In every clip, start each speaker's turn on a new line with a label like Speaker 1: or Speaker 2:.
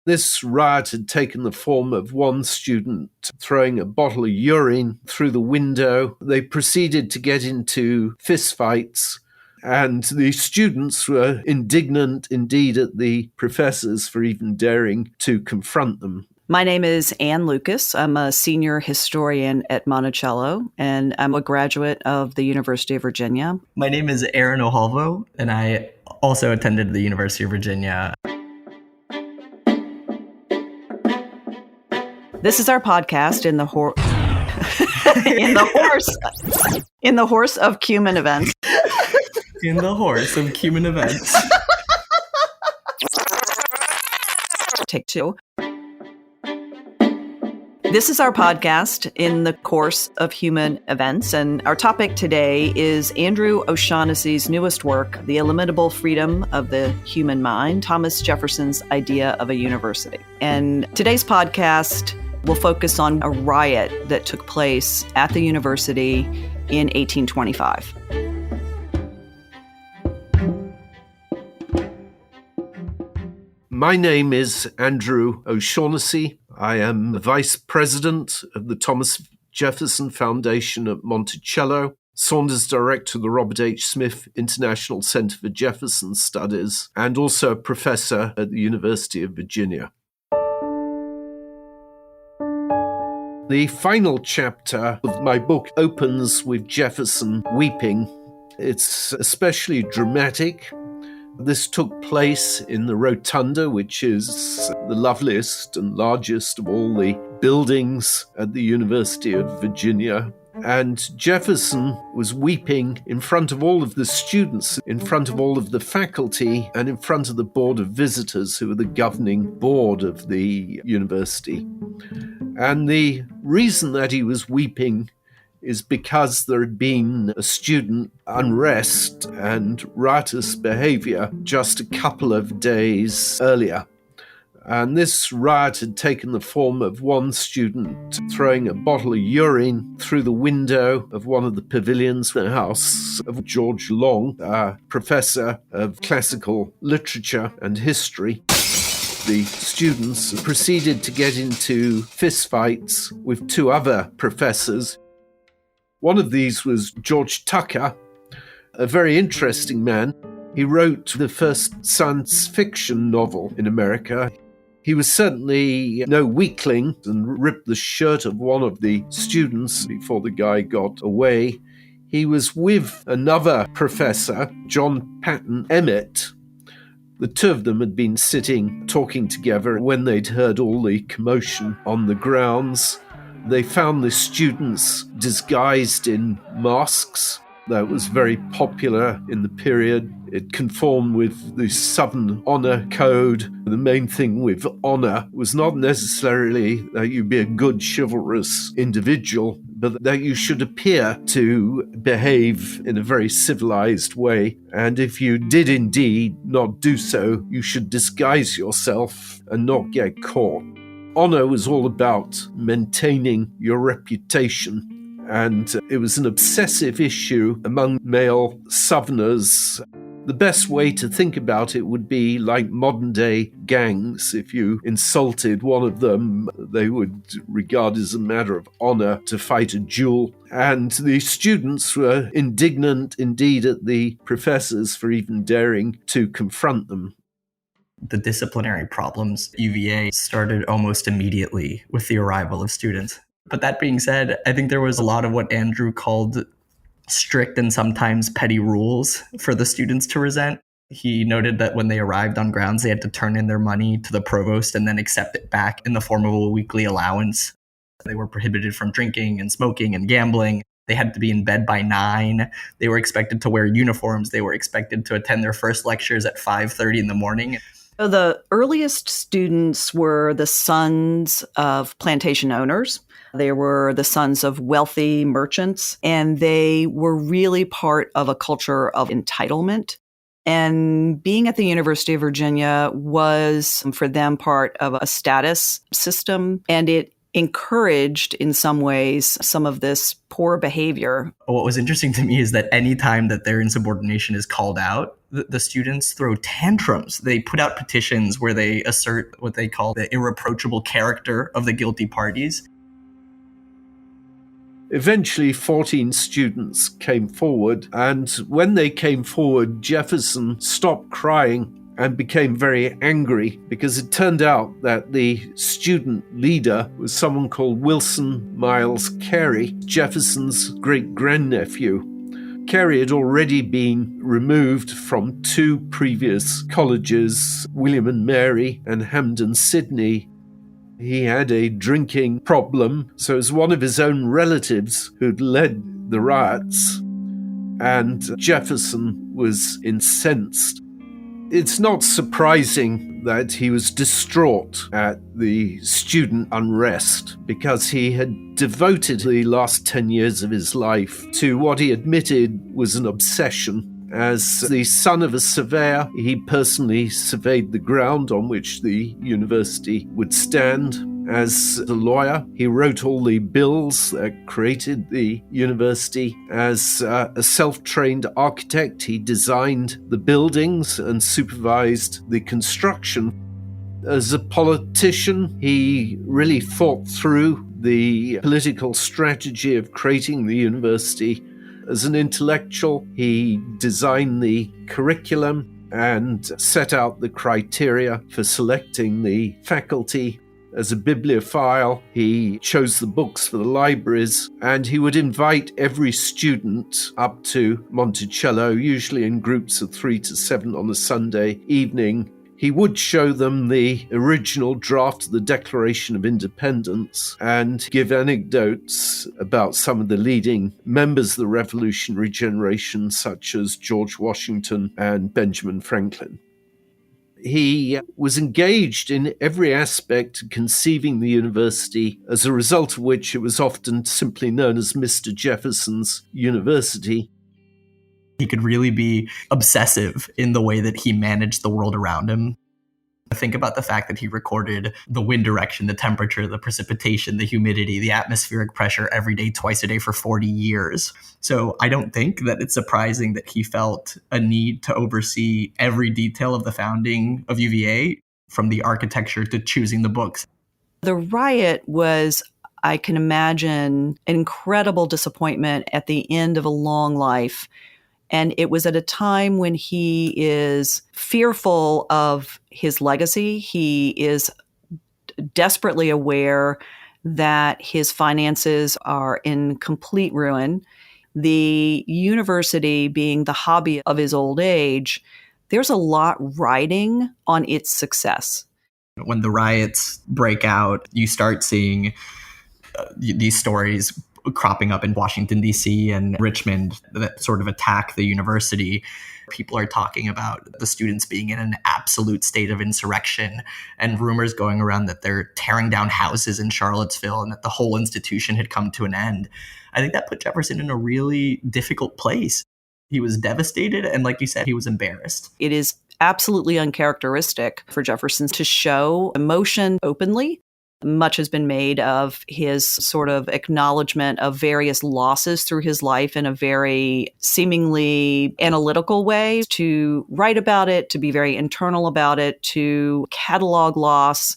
Speaker 1: This riot had taken the form of one student throwing a bottle of urine through the window. They proceeded to get into fistfights, and the students were indignant indeed at the professors for even daring to confront them.
Speaker 2: My name is Ann Lucas. I'm a senior historian at Monticello, and I'm a graduate of the University of Virginia.
Speaker 3: My name is Aaron Ojalvo, and I also attended the University of Virginia.
Speaker 2: This is our podcast in the horse of Cumin events.
Speaker 3: In the horse of Cumin events.
Speaker 2: Take two. This is our podcast in the course of human events, and our topic today is Andrew O'Shaughnessy's newest work, The Illimitable Freedom of the Human Mind, Thomas Jefferson's Idea of a University. And today's podcast will focus on a riot that took place at the university in 1825.
Speaker 1: My name is Andrew O'Shaughnessy. I am the Vice President of the Thomas Jefferson Foundation at Monticello, Saunders Director of the Robert H. Smith International Center for Jefferson Studies, and also a professor at the University of Virginia. The final chapter of my book opens with Jefferson weeping. It's especially dramatic. This took place in the Rotunda, which is the loveliest and largest of all the buildings at the University of Virginia. And Jefferson was weeping in front of all of the students, in front of all of the faculty, and in front of the Board of Visitors, who were the governing board of the university. And the reason that he was weeping is because there had been a student unrest and riotous behavior just a couple of days earlier. And this riot had taken the form of one student throwing a bottle of urine through the window of one of the pavilions in the house of George Long, a professor of classical literature and history. The students proceeded to get into fistfights with two other professors. One of these was George Tucker, a very interesting man. He wrote the first science fiction novel in America. He was certainly no weakling and ripped the shirt of one of the students before the guy got away. He was with another professor, John Patton Emmett. The two of them had been sitting, talking together when they'd heard all the commotion on the grounds. They found the students disguised in masks. That was very popular in the period. It conformed with the Southern honor code. The main thing with honor was not necessarily that you be a good chivalrous individual, but that you should appear to behave in a very civilized way. And if you did indeed not do so, you should disguise yourself and not get caught. Honor was all about maintaining your reputation. And it was an obsessive issue among male Southerners. The best way to think about it would be like modern-day gangs. If you insulted one of them, they would regard it as a matter of honor to fight a duel. And the students were indignant indeed at the professors for even daring to confront them.
Speaker 3: The disciplinary problems at UVA started almost immediately with the arrival of students. But that being said, I think there was a lot of what Andrew called strict and sometimes petty rules for the students to resent. He noted that when they arrived on grounds, they had to turn in their money to the provost and then accept it back in the form of a weekly allowance. They were prohibited from drinking and smoking and gambling. They had to be in bed by 9. They were expected to wear uniforms. They were expected to attend their first lectures at 5:30 in the morning.
Speaker 2: So the earliest students were the sons of plantation owners. They were the sons of wealthy merchants, and they were really part of a culture of entitlement. And being at the University of Virginia was, for them, part of a status system, and it encouraged in some ways some of this poor behavior.
Speaker 3: What was interesting to me is that any time that their insubordination is called out, the students throw tantrums. They put out petitions where they assert what they call the irreproachable character of the guilty parties.
Speaker 1: Eventually, 14 students came forward, and when they came forward, Jefferson stopped crying and became very angry because it turned out that the student leader was someone called Wilson Miles Carey, Jefferson's great-grandnephew. Carey had already been removed from 2 previous colleges, William and Mary and Hampden Sydney. He had a drinking problem, so it was one of his own relatives who'd led the riots, and Jefferson was incensed. It's not surprising that he was distraught at the student unrest because he had devoted the last 10 years of his life to what he admitted was an obsession. As the son of a surveyor, he personally surveyed the ground on which the university would stand. As a lawyer, he wrote all the bills that created the university. As a self-trained architect, he designed the buildings and supervised the construction. As a politician, he really thought through the political strategy of creating the university. As an intellectual, he designed the curriculum and set out the criteria for selecting the faculty. As a bibliophile, he chose the books for the libraries, and he would invite every student up to Monticello, usually in groups of 3 to 7 on a Sunday evening. He would show them the original draft of the Declaration of Independence and give anecdotes about some of the leading members of the revolutionary generation, such as George Washington and Benjamin Franklin. He was engaged in every aspect of conceiving the university, as a result of which it was often simply known as Mr. Jefferson's University.
Speaker 3: He could really be obsessive in the way that he managed the world around him. Think about the fact that he recorded the wind direction, the temperature, the precipitation, the humidity, the atmospheric pressure every day, twice a day for 40 years. So I don't think that it's surprising that he felt a need to oversee every detail of the founding of UVA, from the architecture to choosing the books.
Speaker 2: The riot was, I can imagine, an incredible disappointment at the end of a long life. And it was at a time when he is fearful of his legacy. He is desperately aware that his finances are in complete ruin. The university being the hobby of his old age, there's a lot riding on its success.
Speaker 3: When the riots break out, you start seeing these stories cropping up in Washington, D.C. and Richmond that sort of attack the university. People are talking about the students being in an absolute state of insurrection, and rumors going around that they're tearing down houses in Charlottesville and that the whole institution had come to an end. I think that put Jefferson in a really difficult place. He was devastated, and like you said, he was embarrassed.
Speaker 2: It is absolutely uncharacteristic for Jefferson to show emotion openly. Much has been made of his sort of acknowledgement of various losses through his life in a very seemingly analytical way, to write about it, to be very internal about it, to catalog loss,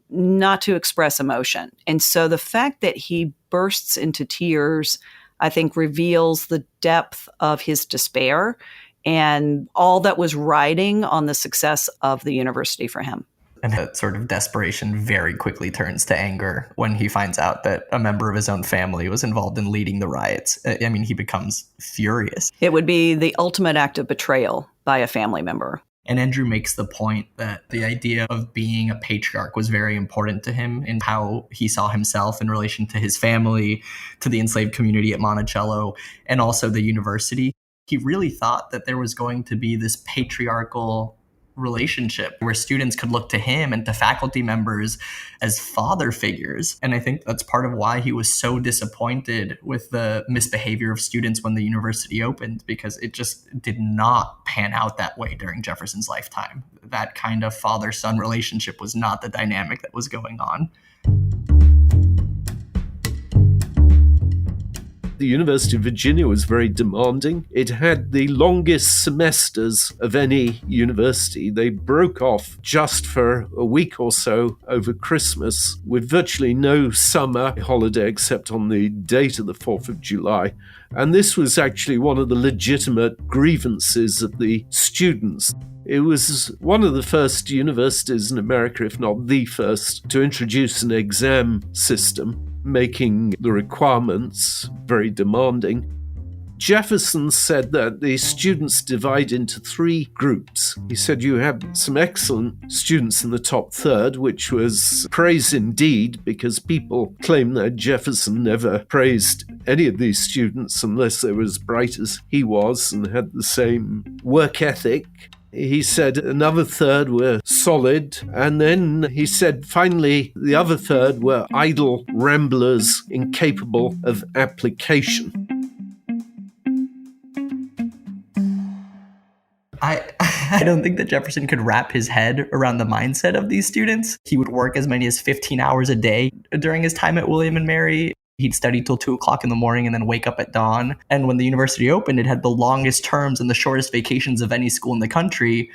Speaker 2: not to express emotion. And so the fact that he bursts into tears, I think, reveals the depth of his despair and all that was riding on the success of the university for him.
Speaker 3: And that sort of desperation very quickly turns to anger when he finds out that a member of his own family was involved in leading the riots. I mean, he becomes furious.
Speaker 2: It would be the ultimate act of betrayal by a family member.
Speaker 3: And Andrew makes the point that the idea of being a patriarch was very important to him in how he saw himself in relation to his family, to the enslaved community at Monticello, and also the university. He really thought that there was going to be this patriarchal relationship where students could look to him and to faculty members as father figures. And I think that's part of why he was so disappointed with the misbehavior of students when the university opened, because it just did not pan out that way during Jefferson's lifetime. That kind of father-son relationship was not the dynamic that was going on.
Speaker 1: The University of Virginia was very demanding. It had the longest semesters of any university. They broke off just for a week or so over Christmas with virtually no summer holiday except on the date of the 4th of July. And this was actually one of the legitimate grievances of the students. It was one of the first universities in America, if not the first, to introduce an exam system, making the requirements very demanding. Jefferson said that the students divide into 3 groups. He said you have some excellent students in the top third, which was praise indeed, because people claim that Jefferson never praised any of these students unless they were as bright as he was and had the same work ethic. He said another third were solid, and then he said finally the other third were idle ramblers incapable of application.
Speaker 3: I don't think that Jefferson could wrap his head around the mindset of these students. He would work as many as 15 hours a day during his time at William & Mary. He'd study till 2 o'clock in the morning and then wake up at dawn. And when the university opened, it had the longest terms and the shortest vacations of any school in the country.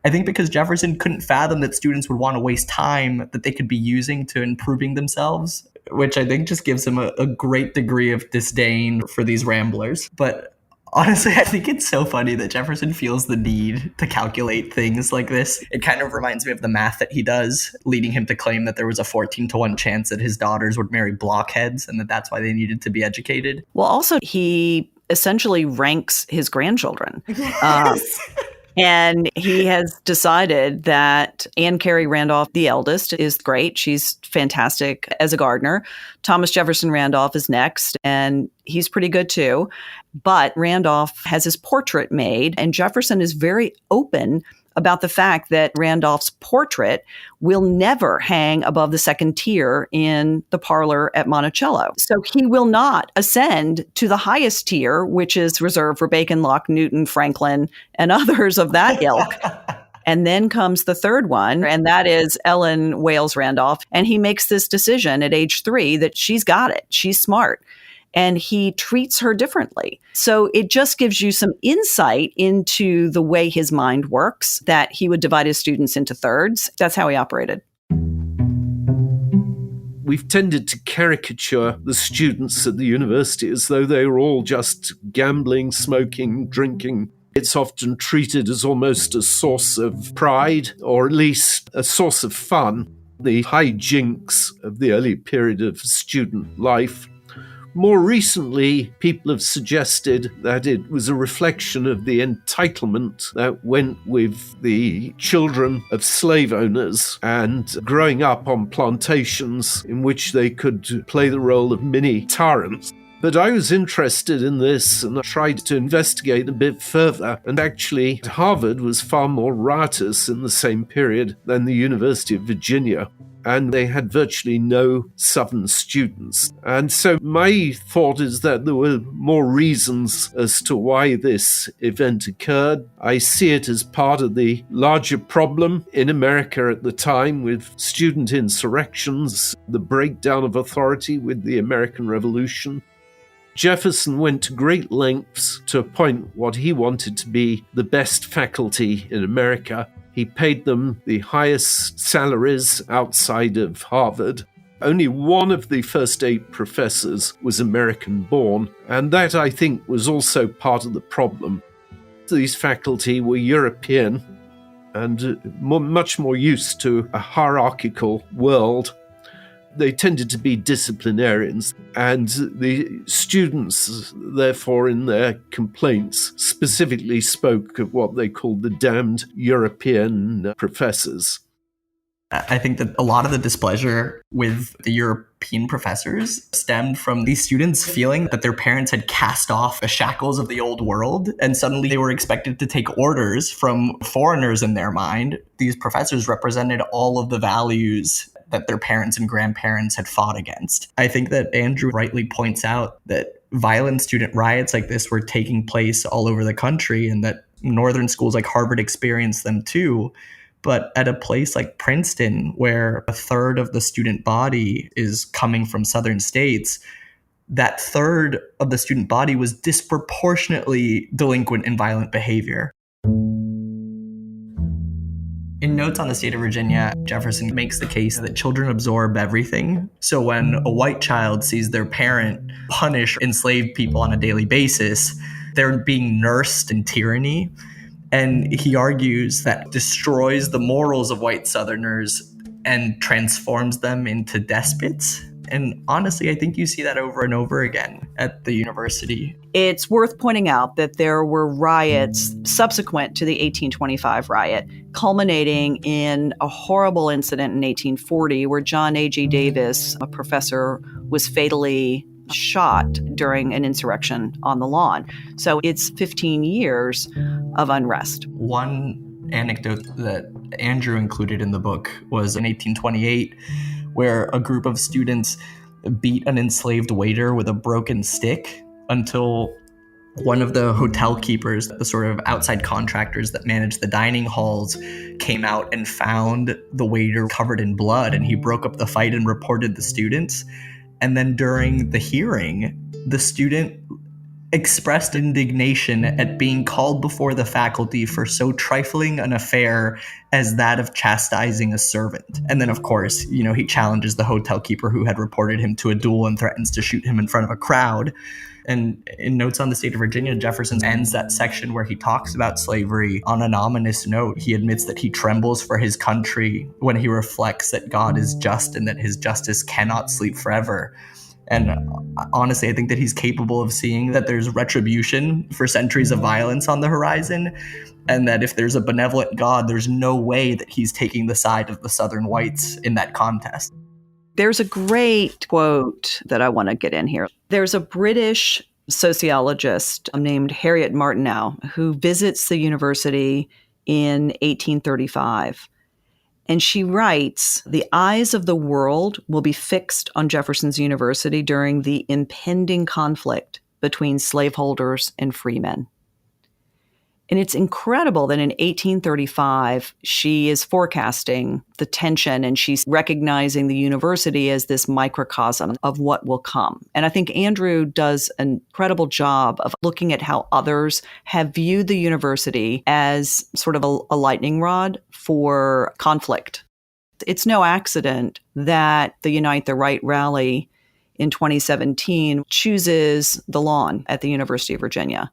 Speaker 3: I think because Jefferson couldn't fathom that students would want to waste time that they could be using to improving themselves, which I think just gives him a great degree of disdain for these ramblers. But honestly, I think it's so funny that Jefferson feels the need to calculate things like this. It kind of reminds me of the math that he does, leading him to claim that there was a 14-1 chance that his daughters would marry blockheads and that that's why they needed to be educated.
Speaker 2: Well, also, he essentially ranks his grandchildren.
Speaker 3: Yes.
Speaker 2: And he has decided that Anne Carey Randolph, the eldest, is great. She's fantastic as a gardener. Thomas Jefferson Randolph is next, and he's pretty good too. But Randolph has his portrait made, and Jefferson is very open about the fact that Randolph's portrait will never hang above the second tier in the parlor at Monticello. So he will not ascend to the highest tier, which is reserved for Bacon, Locke, Newton, Franklin, and others of that ilk. And then comes the third one, and that is Ellen Wales Randolph. And he makes this decision at age 3 that she's got it. She's smart. And he treats her differently. So it just gives you some insight into the way his mind works, that he would divide his students into thirds. That's how he operated.
Speaker 1: We've tended to caricature the students at the university as though they were all just gambling, smoking, drinking. It's often treated as almost a source of pride, or at least a source of fun, the hijinks of the early period of student life. More recently, people have suggested that it was a reflection of the entitlement that went with the children of slave owners and growing up on plantations in which they could play the role of mini tyrants. But I was interested in this and I tried to investigate a bit further. And actually, Harvard was far more riotous in the same period than the University of Virginia. And they had virtually no Southern students. And so my thought is that there were more reasons as to why this event occurred. I see it as part of the larger problem in America at the time with student insurrections, the breakdown of authority with the American Revolution. Jefferson went to great lengths to appoint what he wanted to be the best faculty in America. He paid them the highest salaries outside of Harvard. Only one of the first 8 professors was American-born, and that, I think, was also part of the problem. These faculty were European and much more used to a hierarchical world. They tended to be disciplinarians, and the students, therefore, in their complaints, specifically spoke of what they called the damned European professors.
Speaker 3: I think that a lot of the displeasure with the European professors stemmed from these students feeling that their parents had cast off the shackles of the old world, and suddenly they were expected to take orders from foreigners in their mind. These professors represented all of the values that their parents and grandparents had fought against. I think that Andrew rightly points out that violent student riots like this were taking place all over the country, and that northern schools like Harvard experienced them too. But at a place like Princeton, where a third of the student body is coming from southern states, that third of the student body was disproportionately delinquent in violent behavior. In Notes on the State of Virginia, Jefferson makes the case that children absorb everything. So when a white child sees their parent punish enslaved people on a daily basis, they're being nursed in tyranny. And he argues that destroys the morals of white Southerners and transforms them into despots. And honestly, I think you see that over and over again at the university.
Speaker 2: It's worth pointing out that there were riots subsequent to the 1825 riot, culminating in a horrible incident in 1840 where John A.G. Davis, a professor, was fatally shot during an insurrection on the lawn. So it's 15 years of unrest.
Speaker 3: One anecdote that Andrew included in the book was in 1828, where a group of students beat an enslaved waiter with a broken stick until one of the hotel keepers, the sort of outside contractors that managed the dining halls, came out and found the waiter covered in blood, and he broke up the fight and reported the students. And then during the hearing, the student expressed indignation at being called before the faculty for so trifling an affair as that of chastising a servant. And then, of course, he challenges the hotel keeper who had reported him to a duel and threatens to shoot him in front of a crowd. And in Notes on the State of Virginia, Jefferson ends that section where he talks about slavery on an ominous note. He admits that he trembles for his country when he reflects that God is just and that his justice cannot sleep forever. And honestly, I think that he's capable of seeing that there's retribution for centuries of violence on the horizon, and that if there's a benevolent God, there's no way that he's taking the side of the Southern whites in that contest.
Speaker 2: There's a great quote that I want to get in here. There's a British sociologist named Harriet Martineau who visits the university in 1835. And she writes, "The eyes of the world will be fixed on Jefferson's University during the impending conflict between slaveholders and freemen." And it's incredible that in 1835, she is forecasting the tension and she's recognizing the university as this microcosm of what will come. And I think Andrew does an incredible job of looking at how others have viewed the university as sort of a lightning rod for conflict. It's no accident that the Unite the Right rally in 2017 chooses the lawn at the University of Virginia.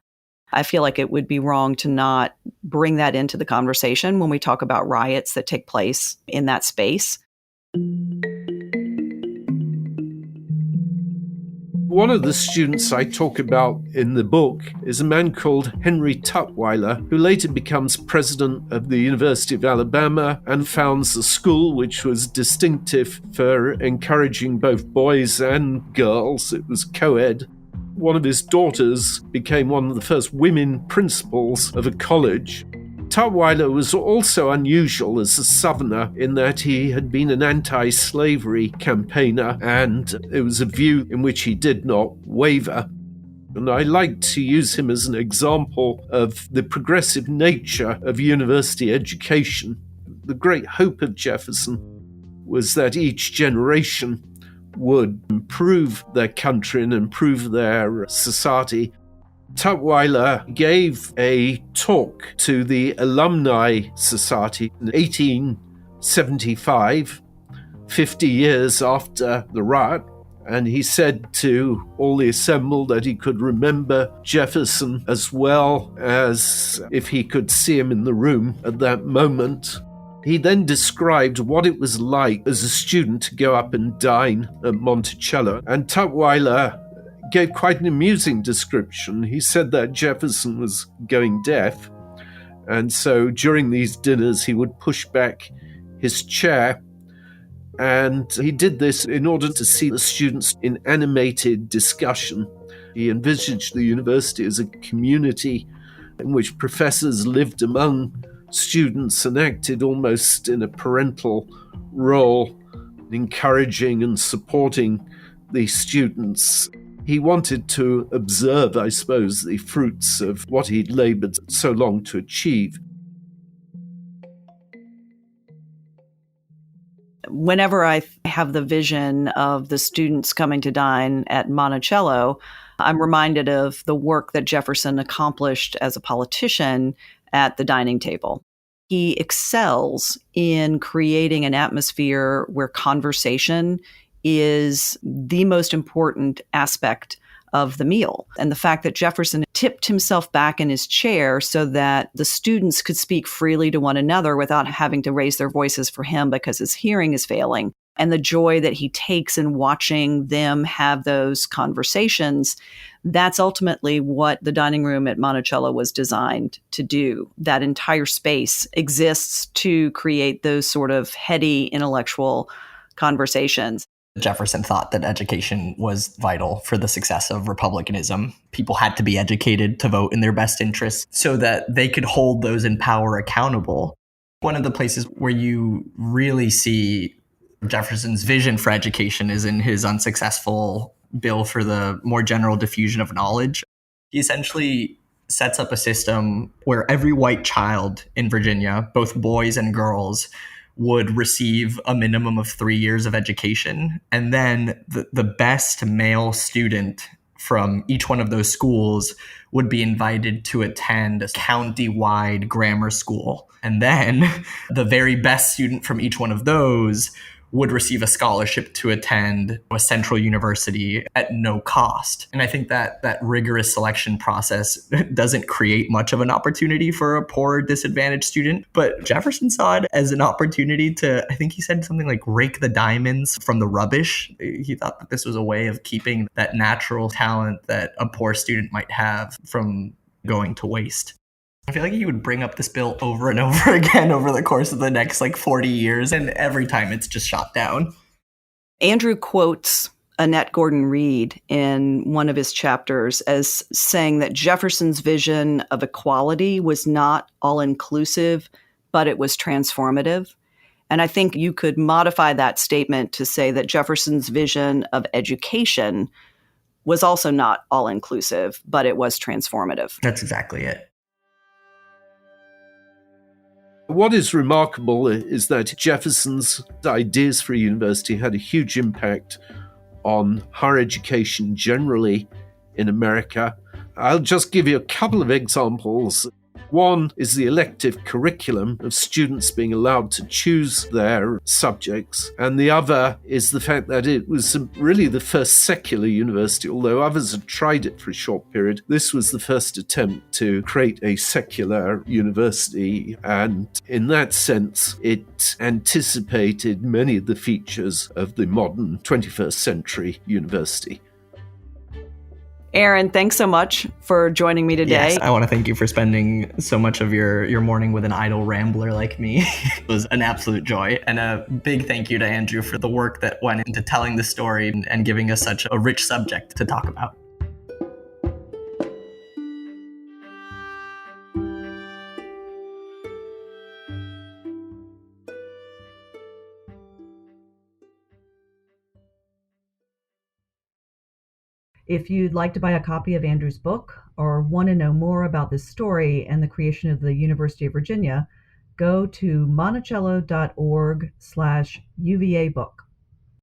Speaker 2: I feel like it would be wrong to not bring that into the conversation when we talk about riots that take place in that space.
Speaker 1: One of the students I talk about in the book is a man called Henry Tutwiler, who later becomes president of the University of Alabama and founds a school which was distinctive for encouraging both boys and girls. It was co-ed. One of his daughters became one of the first women principals of a college. Tutwiler was also unusual as a Southerner in that he had been an anti-slavery campaigner, and it was a view in which he did not waver. And I like to use him as an example of the progressive nature of university education. The great hope of Jefferson was that each generation would improve their country and improve their society. Tutwiler gave a talk to the Alumni Society in 1875, 50 years after the riot, and he said to all the assembled that he could remember Jefferson as well as if he could see him in the room at that moment. He then described what it was like as a student to go up and dine at Monticello, and Tutwiler gave quite an amusing description. He said that Jefferson was going deaf, and so during these dinners he would push back his chair, and he did this in order to see the students in animated discussion. He envisaged the university as a community in which professors lived among students and acted almost in a parental role, encouraging and supporting the students. He wanted to observe, I suppose, the fruits of what he'd labored so long to achieve.
Speaker 2: Whenever I have the vision of the students coming to dine at Monticello, I'm reminded of the work that Jefferson accomplished as a politician at the dining table. He excels in creating an atmosphere where conversation is the most important aspect of the meal. And the fact that Jefferson tipped himself back in his chair so that the students could speak freely to one another without having to raise their voices for him because his hearing is failing, and the joy that he takes in watching them have those conversations, that's ultimately what the dining room at Monticello was designed to do. That entire space exists to create those sort of heady intellectual conversations.
Speaker 3: Jefferson thought that education was vital for the success of republicanism. People had to be educated to vote in their best interests so that they could hold those in power accountable. One of the places where you really see Jefferson's vision for education is in his unsuccessful bill for the more general diffusion of knowledge. He essentially sets up a system where every white child in Virginia, both boys and girls, would receive a minimum of 3 years of education. And then the best male student from each one of those schools would be invited to attend a county-wide grammar school. And then the very best student from each one of those would receive a scholarship to attend a central university at no cost. And I think that that rigorous selection process doesn't create much of an opportunity for a poor, disadvantaged student. But Jefferson saw it as an opportunity to, I think he said something like, rake the diamonds from the rubbish. He thought that this was a way of keeping that natural talent that a poor student might have from going to waste. I feel like he would bring up this bill over and over again over the course of the next 40 years, and every time it's just shot down.
Speaker 2: Andrew quotes Annette Gordon Reed in one of his chapters as saying that Jefferson's vision of equality was not all-inclusive, but it was transformative. And I think you could modify that statement to say that Jefferson's vision of education was also not all-inclusive, but it was transformative.
Speaker 3: That's exactly it.
Speaker 1: What is remarkable is that Jefferson's ideas for a university had a huge impact on higher education generally in America. I'll just give you a couple of examples. One is the elective curriculum of students being allowed to choose their subjects. And the other is the fact that it was really the first secular university, although others had tried it for a short period. This was the first attempt to create a secular university. And in that sense, it anticipated many of the features of the modern 21st century university.
Speaker 2: Aaron, thanks so much for joining me today.
Speaker 3: Yes, I want to thank you for spending so much of your morning with an idle rambler like me. It was an absolute joy. And a big thank you to Andrew for the work that went into telling the story and giving us such a rich subject to talk about.
Speaker 4: If you'd like to buy a copy of Andrew's book or want to know more about this story and the creation of the University of Virginia, go to monticello.org/UVA book.